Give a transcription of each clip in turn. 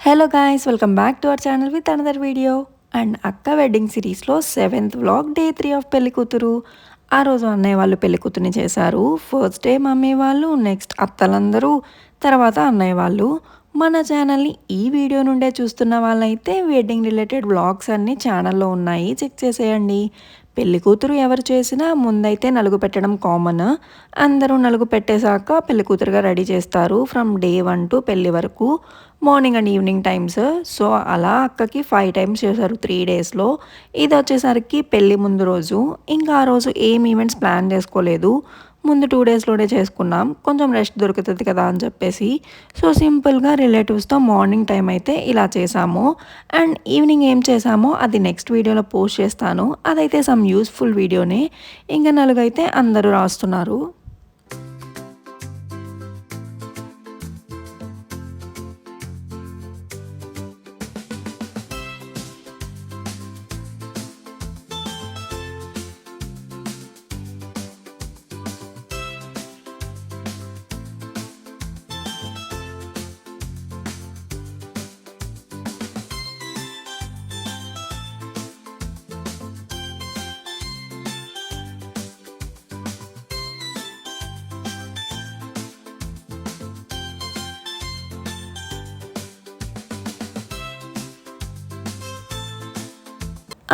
Hello guys, welcome back to our channel with another video. And అక్క wedding సిరీస్లో 7th vlog day 3 of పెళ్లి కూతురు. ఆ రోజు అన్నయ్య వాళ్ళు పెళ్లి కూతుర్ని చేశారు. ఫస్ట్ డే మమ్మీ వాళ్ళు, నెక్స్ట్ అత్తలందరూ, తర్వాత అన్నయ్య వాళ్ళు. మన ఛానల్ని ఈ వీడియో నుండే చూస్తున్న వాళ్ళైతే వెడ్డింగ్ రిలేటెడ్ వ్లాగ్స్ అన్నీ ఛానల్లో ఉన్నాయి, చెక్ చేసేయండి. పెళ్లి కూతురు ఎవరు చేసినా ముందైతే నలుగు పెట్టడం కామన్. అందరూ నలుగు పెట్టేశాక పెళ్లి కూతురుగా రెడీ చేస్తారు ఫ్రమ్ డే 1 టు పెళ్లి వరకు, morning and evening times. So అలా అక్కకి 5 టైమ్స్ చేశారు 3 డేస్లో. ఇది వచ్చేసరికి పెళ్లి ముందు రోజు. ఇంకా ఆ రోజు ఏం ఈవెంట్స్ ప్లాన్ చేసుకోలేదు, ముందు 2 డేస్లోనే చేసుకున్నాం, కొంచెం రెస్ట్ దొరుకుతుంది కదా అని చెప్పేసి. సో సింపుల్గా రిలేటివ్స్తో మార్నింగ్ టైం అయితే ఇలా చేసాము. అండ్ ఈవినింగ్ ఏం చేసామో అది నెక్స్ట్ వీడియోలో పోస్ట్ చేస్తాను. అదైతే సమ్ యూస్ఫుల్ వీడియోనే. ఇంకా నలుగైతే అందరూ రాస్తున్నారు.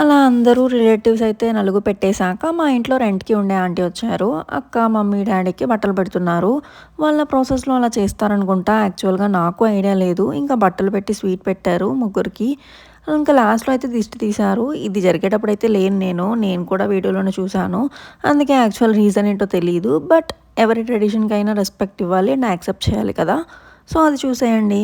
అలా అందరూ రిలేటివ్స్ అయితే నలుగు పెట్టేశాక మా ఇంట్లో రెంట్కి ఉండే ఆంటీ వచ్చారు. అక్క, మమ్మీ, డాడీకి బట్టలు పెడుతున్నారు. వాళ్ళ ప్రాసెస్లో అలా చేస్తారనుకుంటా. యాక్చువల్గా నాకు ఐడియా లేదు. ఇంకా బట్టలు పెట్టి స్వీట్ పెట్టారు ముగ్గురికి. ఇంకా లాస్ట్లో అయితే దిష్టి తీశారు. ఇది జరిగేటప్పుడు అయితే నేను కూడా వీడియోలోనే చూశాను. అందుకే యాక్చువల్ రీజన్ ఏంటో తెలియదు. బట్ ఎవరి ట్రెడిషన్కి అయినా రెస్పెక్ట్ ఇవ్వాలి అండ్ యాక్సెప్ట్ చేయాలి కదా. సో అది చూసేయండి.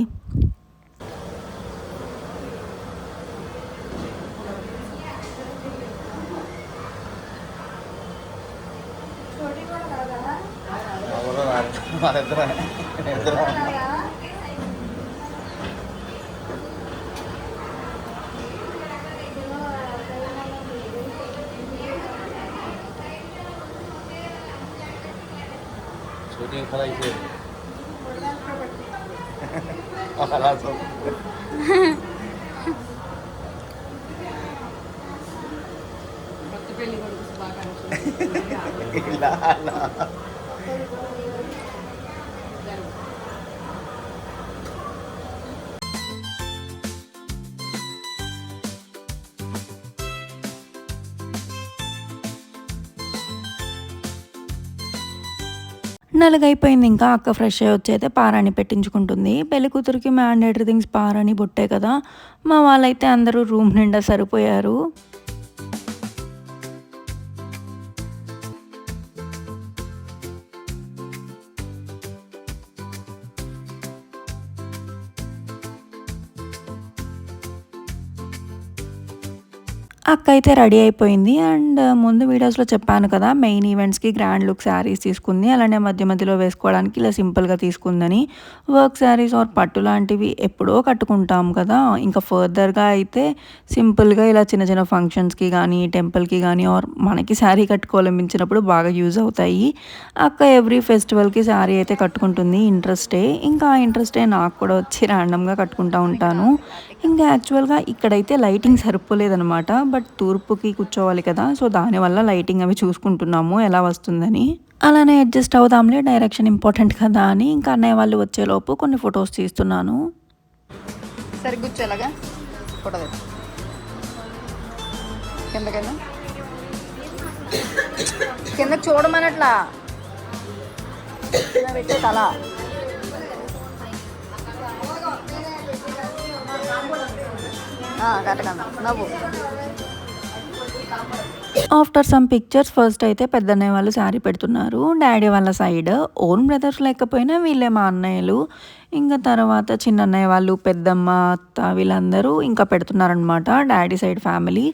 शूटिंग करायची मला ఇలా నలుగైపోయింది. ఇంకా అక్క ఫ్రెష్ అయ్యి వచ్చి అయితే పారాణి పెట్టించుకుంటుంది. పెళ్లి కూతురికి మ్యాండేటరీ థింగ్స్ పారాణి, బొట్టే కదా. మా వాళ్ళైతే అందరూ రూమ్ నిండా సరిపోయారు. అక్క అయితే రెడీ అయిపోయింది. అండ్ ముందు వీడియోస్లో చెప్పాను కదా, మెయిన్ ఈవెంట్స్కి గ్రాండ్ లుక్ శారీస్ తీసుకుంది, అలానే మధ్య మధ్యలో వేసుకోవడానికి ఇలా సింపుల్గా తీసుకుందని. వర్క్ శారీస్ ఆర్ పట్టు లాంటివి ఎప్పుడో కట్టుకుంటాం కదా. ఇంకా ఫర్దర్గా అయితే సింపుల్గా ఇలా చిన్న చిన్న ఫంక్షన్స్కి కానీ, టెంపుల్కి కానీ, ఆర్ మనకి శారీ కట్టుకోవాలనిపించినప్పుడు బాగా యూజ్ అవుతాయి. అక్క ఎవ్రీ ఫెస్టివల్కి శారీ అయితే కట్టుకుంటుంది. ఇంట్రెస్టే. ఇంకా ఆ ఇంట్రెస్టే నాకు కూడా వచ్చి ర్యాండమ్గా కట్టుకుంటూ ఉంటాను. ఇంకా యాక్చువల్గా ఇక్కడైతే లైటింగ్ సరిపోలేదనమాట. బట్ తూర్పుకి కూర్చోవాలి కదా, సో దానివల్ల లైటింగ్ అవి చూసుకుంటున్నాము ఎలా వస్తుందని. అలానే అడ్జస్ట్ అవుదాంలే, డైరెక్షన్ ఇంపార్టెంట్ కదా అని ఇంకా అన్నయ్య వాళ్ళు వచ్చేలోపు కొన్ని ఫొటోస్ తీస్తున్నాను. సరిగ్గుచ్చేలాగా ఫోటో కింద చూడమనట్లా పెట్టే తల. నవ్వు. ఆఫ్టర్ సమ్ పిక్చర్స్ ఫస్ట్ అయితే పెద్దన్నయ్య వాళ్ళు శారీ పెడుతున్నారు. డాడీ వాళ్ళ సైడ్ ఓన్ బ్రదర్స్ లేకపోయినా వీళ్ళే మా అన్నయ్యలు. ఇంకా తర్వాత చిన్నన్నయ్య వాళ్ళు, పెద్దమ్మ, అత్త వీళ్ళందరూ ఇంకా పెడుతున్నారనమాట. Daddy side family.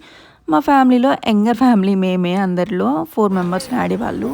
మా ఫ్యామిలీలో యంగర్ ఫ్యామిలీ మేమే. అందరిలో 4 మెంబర్స్ డాడీ వాళ్ళు.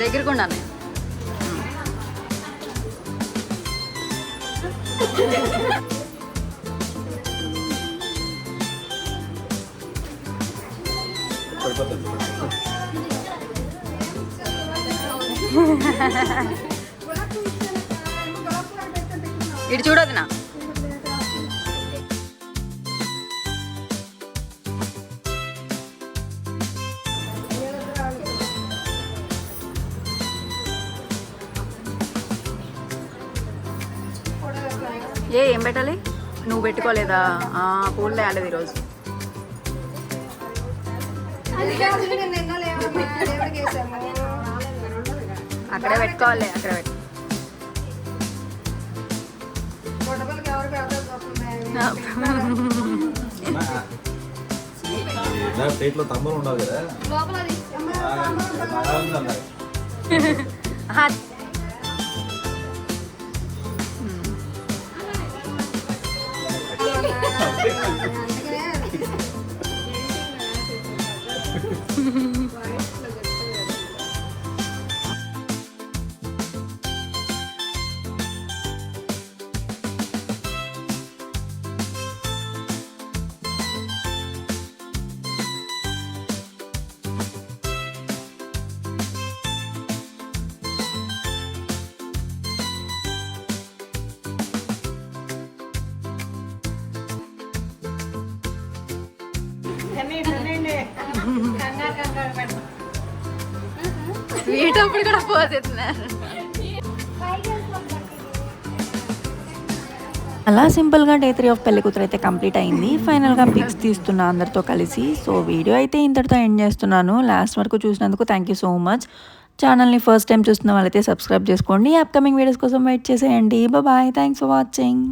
దగ్గరకు ఉండాలి. ఇటు చూడదు నా ఏం పెట్టాలి? నువ్వు పెట్టుకోలేదా? పూలు తేలేదు ఈరోజు. అక్కడే పెట్టుకోవాలి, అక్కడ పెట్టు. ప్లేట్లో తమ్మలు ఉండాలి కదా. వీటప్పుడు కూడా పోతున్నారు. అలా సింపుల్గా డే 3 ఆఫ్ పెళ్లి కూతురు అయితే కంప్లీట్ అయింది. ఫైనల్గా పిక్స్ తీస్తున్నా అందరితో కలిసి. సో వీడియో అయితే ఇంతటితో ఎండ్ చేస్తున్నాను. లాస్ట్ వరకు చూసినందుకు థ్యాంక్ యూ సో మచ్. ఛానల్ని ఫస్ట్ టైం చూస్తున్న వాళ్ళైతే సబ్స్క్రైబ్ చేసుకోండి. అప్కమింగ్ వీడియోస్ కోసం వెయిట్ చేసేయండి. Bye, thanks for watching.